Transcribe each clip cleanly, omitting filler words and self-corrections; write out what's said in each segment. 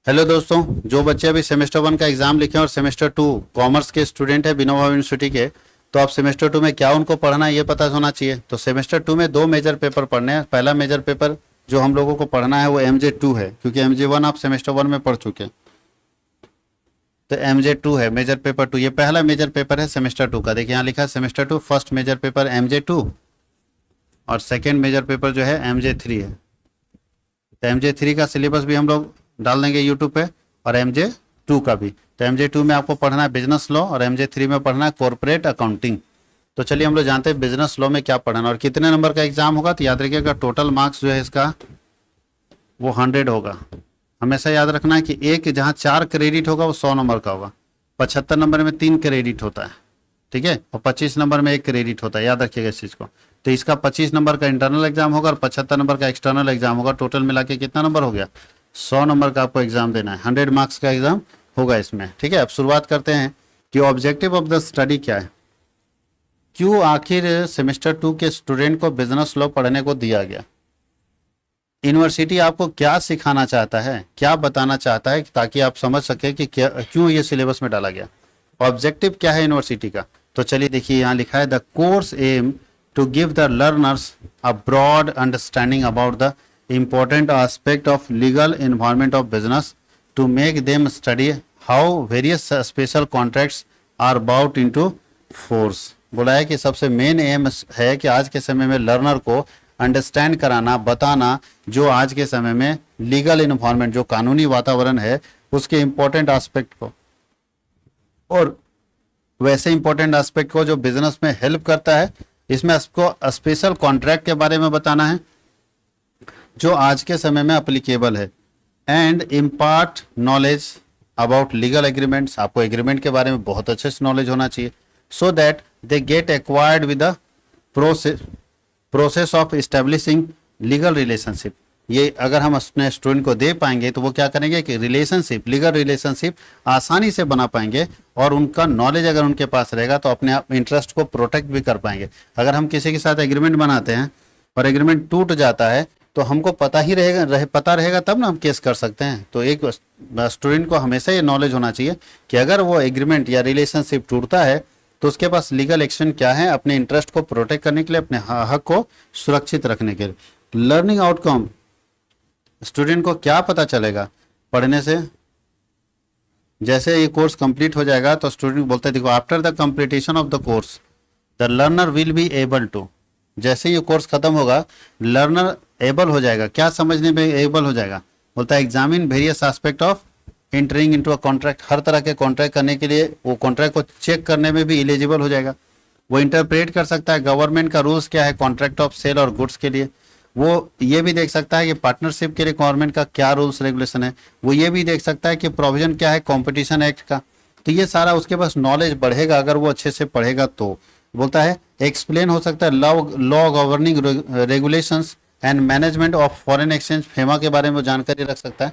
Hello दोस्तों, जो बच्चे अभी सेमेस्टर 1 का एग्जाम लिखे हैं और सेमेस्टर 2 कॉमर्स के स्टूडेंट है विनोबा यूनिवर्सिटी के, तो आप सेमेस्टर 2 में क्या उनको पढ़ना है ये पता होना चाहिए। तो सेमेस्टर 2 में दो मेजर पेपर पढ़ने हैं। पहला मेजर पेपर जो हम लोगों को पढ़ना है वो MJ2 है, क्योंकि MJ1 आप सेमेस्टर 1 में पढ़ चुके हैं। तो MJ2 है मेजर पेपर 2, ये पहला मेजर पेपर है सेमेस्टर 2 का। देखिए यहाँ लिखा है semester 2 first major paper MJ2 और सेकेंड मेजर पेपर जो है MJ3 है। तो MJ3 का सिलेबस भी हम लोग डाल देंगे यूट्यूब पे और MJ2 का भी। तो MJ2 में आपको पढ़ना है बिजनेस लॉ और MJ3 में पढ़ना है कॉर्पोरेट अकाउंटिंग। तो चलिए हम लोग जानते हैं बिजनेस लॉ में क्या पढ़ना और कितने नंबर का एग्जाम होगा। तो याद रखिएगा टोटल मार्क्स जो है इसका वो 100 होगा। हमेशा याद रखना है कि एक जहाँ 4 क्रेडिट होगा वो 100 नंबर का होगा। 75 नंबर में 3 क्रेडिट होता है, ठीक है, और 25 नंबर में 1 क्रेडिट होता है। याद रखिएगा इस चीज़ को। तो इसका 25 नंबर का इंटरनल एग्जाम होगा और 75 नंबर का एक्सटर्नल एग्जाम होगा। टोटल मिला के कितना नंबर हो गया? 100 नंबर का आपको एग्जाम देना है। 100 मार्क्स का एग्जाम होगा इसमें, ठीक है। अब शुरुआत करते हैं कि ऑब्जेक्टिव ऑफ द स्टडी क्या है, क्यों आखिर सेमेस्टर 2 के स्टूडेंट को बिजनेस लॉ पढ़ने को दिया गया। यूनिवर्सिटी आपको क्या सिखाना चाहता है, क्या बताना चाहता है, ताकि आप समझ सके कि क्यों ये सिलेबस में डाला गया। ऑब्जेक्टिव क्या है यूनिवर्सिटी का। तो चलिए देखिए यहाँ लिखा है the course aim to give the learners a broad understanding about the important aspect of legal environment of business to make them study how various special contracts are brought into force। बोला है कि सबसे main M है कि आज के समय में लर्नर को अंडरस्टैंड कराना, बताना जो आज के समय में लीगल इन्वायरमेंट, जो कानूनी वातावरण है, उसके इंपॉर्टेंट एस्पेक्ट को, और वैसे इंपॉर्टेंट एस्पेक्ट को जो बिजनेस में हेल्प करता है। इसमें आपको स्पेशल कॉन्ट्रैक्ट के बारे में बताना है जो आज के समय में अप्लीकेबल है, and impart knowledge about legal agreements. आपको एग्रीमेंट के बारे में बहुत अच्छे से नॉलेज होना चाहिए, so that they get acquired with the process of establishing legal relationship. ये अगर हम अपने स्टूडेंट को दे पाएंगे तो वो क्या करेंगे कि रिलेशनशिप, लीगल रिलेशनशिप आसानी से बना पाएंगे, और उनका नॉलेज अगर उनके पास रहेगा तो अपने आप इंटरेस्ट को प्रोटेक्ट भी कर पाएंगे। अगर हम किसी के साथ एग्रीमेंट बनाते हैं और एग्रीमेंट टूट जाता है तो हमको पता ही रहेगा, पता रहेगा तब ना हम केस कर सकते हैं। तो एक स्टूडेंट को हमेशा ये नॉलेज होना चाहिए कि अगर वो एग्रीमेंट या रिलेशनशिप टूटता है तो उसके पास लीगल एक्शन क्या है, अपने इंटरेस्ट को प्रोटेक्ट करने के लिए, अपने हक को सुरक्षित रखने के लिए। लर्निंग आउटकम, स्टूडेंट को क्या पता चलेगा पढ़ने से। जैसे ये कोर्स कंप्लीट हो जाएगा तो स्टूडेंट बोलता है, देखो after the completion of the course the learner will be able to. जैसे ये कोर्स खत्म होगा लर्नर एबल हो जाएगा, क्या समझने में एबल हो जाएगा, बोलता है examine various aspect of entering into a contract. हर तरह के कॉन्ट्रैक्ट करने के लिए, वो कॉन्ट्रैक्ट को चेक करने में भी एलिजिबल हो जाएगा। वो इंटरप्रेट कर सकता है गवर्नमेंट का रूल्स क्या है कॉन्ट्रैक्ट ऑफ सेल और गुड्स के लिए। वो ये भी देख सकता है कि पार्टनरशिप के लिए गवर्नमेंट का क्या रूल्स रेगुलेशन है। वो ये भी देख सकता है कि प्रोविजन क्या है कॉम्पिटिशन एक्ट का। तो ये सारा उसके पास नॉलेज बढ़ेगा अगर वो अच्छे से पढ़ेगा तो। बोलता है एक्सप्लेन हो सकता है law governing regulations and management of foreign exchange, FEMA के बारे में जानकारी रख सकता है।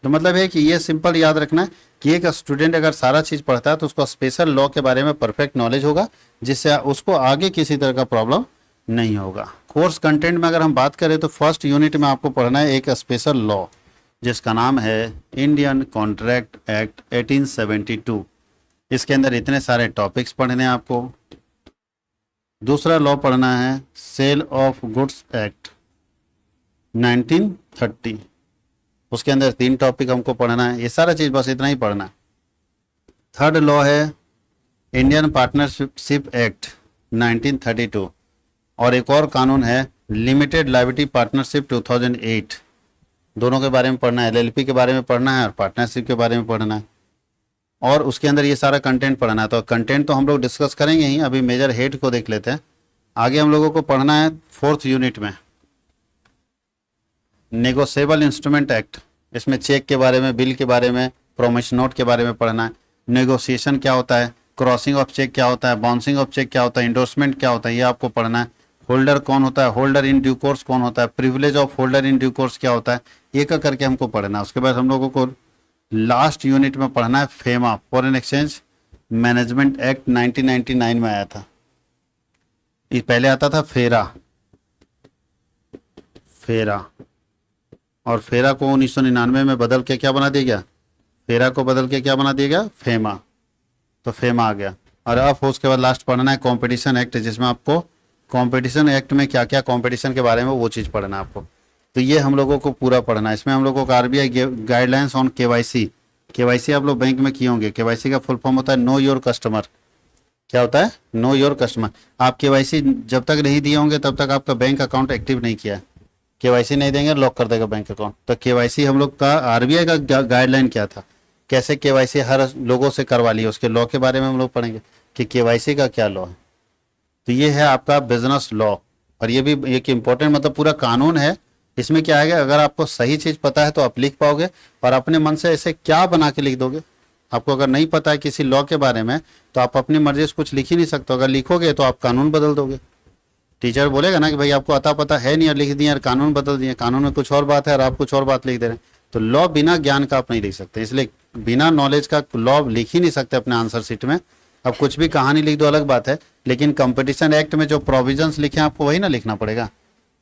तो मतलब है कि ये सिंपल याद रखना है कि एक स्टूडेंट अगर सारा चीज़ पढ़ता है तो उसको स्पेशल लॉ के बारे में परफेक्ट नॉलेज होगा, जिससे उसको आगे किसी तरह का प्रॉब्लम नहीं होगा। कोर्स कंटेंट में अगर हम बात करें तो फर्स्ट यूनिट में आपको पढ़ना है एक स्पेशल लॉ जिसका नाम है इंडियन कॉन्ट्रैक्ट एक्ट 1872। इसके अंदर इतने सारे टॉपिक्स पढ़ने हैं आपको। दूसरा लॉ पढ़ना है सेल ऑफ गुड्स एक्ट 1930। उसके अंदर 3 टॉपिक हमको पढ़ना है। ये सारा चीज़ बस इतना ही पढ़ना है। थर्ड लॉ है इंडियन पार्टनरशिप एक्ट 1932, और एक और कानून है लिमिटेड लायबिलिटी पार्टनरशिप 2008। दोनों के बारे में पढ़ना है, LLP के बारे में पढ़ना है और पार्टनरशिप के बारे में पढ़ना है, और उसके अंदर ये सारा कंटेंट पढ़ना है। तो कंटेंट तो हम लोग डिस्कस करेंगे ही, अभी मेजर हेड को देख लेते हैं। आगे हम लोगों को पढ़ना है फोर्थ यूनिट में नेगोशिएबल इंस्ट्रूमेंट एक्ट। इसमें चेक के बारे में, बिल के बारे में, प्रोमिशन नोट के बारे में पढ़ना है। नेगोशिएशन क्या होता है, क्रॉसिंग ऑफ चेक क्या होता है, बाउंसिंग ऑफ चेक क्या होता है, इंडोर्समेंट क्या होता है, ये आपको पढ़ना है। होल्डर कौन होता है, होल्डर इन ड्यू कोर्स कौन होता है, privilege of holder in due course क्या होता है, एक करके हमको पढ़ना है। उसके बाद हम लोगों को लास्ट यूनिट में पढ़ना है FEMA, foreign exchange management act 1999 में आया था। ये पहले आता था फेरा, और फेरा को 1999 में बदल के क्या बना दिया गया, फेरा को बदल के क्या बना दिया गया, फेमा, तो फेमा आ गया। और अब उसके बाद लास्ट पढ़ना है कंपटीशन एक्ट, जिसमें आपको कंपटीशन एक्ट में क्या क्या कंपटीशन के बारे में वो चीज़ पढ़ना है आपको। तो ये हम लोगों को पूरा पढ़ना है। इसमें हम लोगों को RBI guidelines on KYC, KYC आप लोग बैंक में किए होंगे। केवाईसी का फुल फॉर्म होता है नो योर कस्टमर। क्या होता है, नो योर कस्टमर। आप केवाईसी जब तक नहीं दिए होंगे तब तक आपका बैंक अकाउंट एक्टिव नहीं किया है। केवाईसी नहीं देंगे लॉक कर देगा बैंक अकाउंट। तो केवाईसी हम लोग का आरबीआई का गाइडलाइन क्या था, कैसे केवाईसी हर लोगों से करवा लिया, उसके लॉ के बारे में हम लोग पढ़ेंगे कि केवाईसी का क्या लॉ है। तो ये है आपका बिजनेस लॉ, और ये भी एक इम्पोर्टेंट मतलब पूरा कानून है। इसमें क्या है, अगर आपको सही चीज पता है तो आप लिख पाओगे, और अपने मन से ऐसे क्या बना के लिख दोगे। आपको अगर नहीं पता है किसी लॉ के बारे में तो आप अपनी मर्जी से कुछ लिख ही नहीं सकते। अगर लिखोगे तो आप कानून बदल दोगे। टीचर बोलेगा ना कि भाई आपको अता पता है नहीं और लिख दिए और कानून बदल दिए, कानून में कुछ और बात है और आप कुछ और बात लिख दे रहे हैं। तो लॉ बिना ज्ञान का आप नहीं लिख सकते, इसलिए बिना नॉलेज का लॉ लिख ही नहीं सकते अपने आंसर शीट में। अब कुछ भी कहानी लिख दो अलग बात है, लेकिन कंपटीशन एक्ट में जो प्रोविजंस लिखे हैं आपको वही ना लिखना पड़ेगा।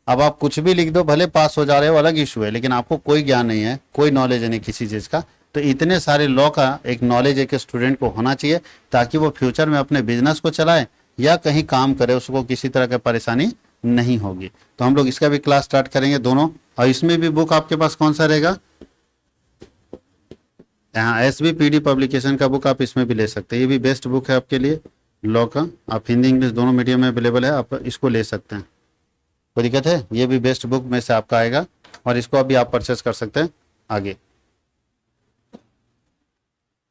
अब आप कुछ भी लिख दो, भले पास हो जा रहे हो अलग इशू है, लेकिन आपको कोई ज्ञान नहीं है, कोई नॉलेज नहीं किसी चीज़ का। तो इतने सारे लॉ का एक नॉलेज एक स्टूडेंट को होना चाहिए, ताकि वो फ्यूचर में अपने बिजनेस को चलाए या कहीं काम करे, उसको किसी तरह की परेशानी नहीं होगी। तो हम लोग इसका भी क्लास स्टार्ट करेंगे दोनों। और इसमें भी बुक आपके पास कौन सा रहेगा, यहाँ SBPD पब्लिकेशन का बुक आप इसमें भी ले सकते हैं। ये भी बेस्ट बुक है आपके लिए लॉ का। आप हिंदी इंग्लिश दोनों मीडियम में अवेलेबल है, आप इसको ले सकते हैं, कोई दिक्कत है। ये भी बेस्ट बुक में से आपका आएगा, और इसको अभी आप परचेस कर सकते हैं आगे।